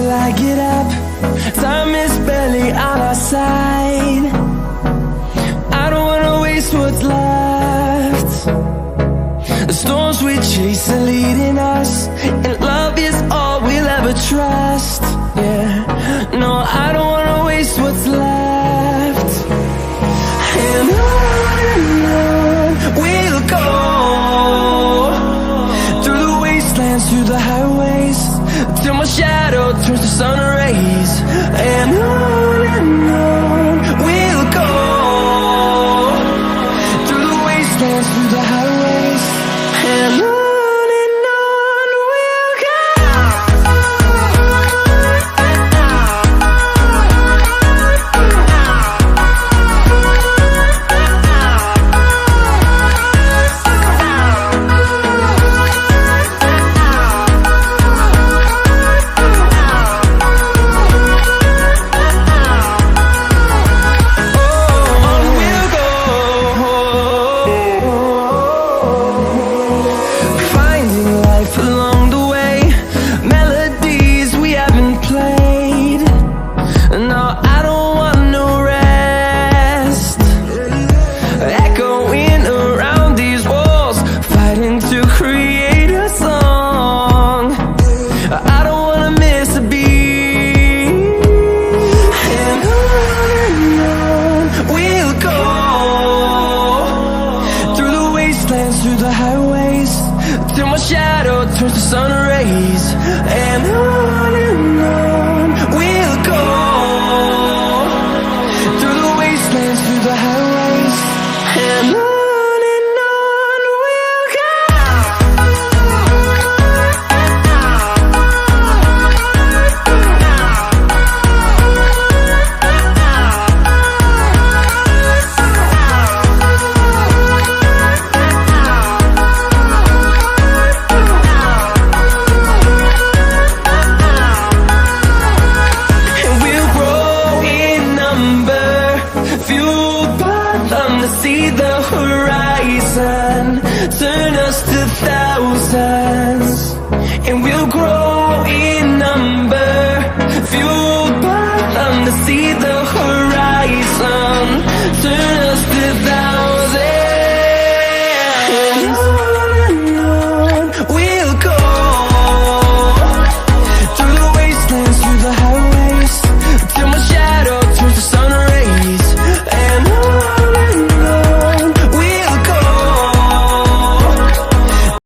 till I get up. Time is barely on our side. I don't wanna waste what's left. The storms we chase are leading us, and love is all we'll ever trust. Yeah, no, I don't wanna waste what's left. And on we'll go, through the wastelands, through the highways, till my shadow turns to sun rays. And on we'll go, through the wastelands, through the highways, and on we'll go. Through the highways, till my shadow turns to sun rays. And on we'll go, through the wastelands, through the highways, and on we'll go. See the horizon, turn us to thousands, and we'll grow in number, fueled by them to see the horizon.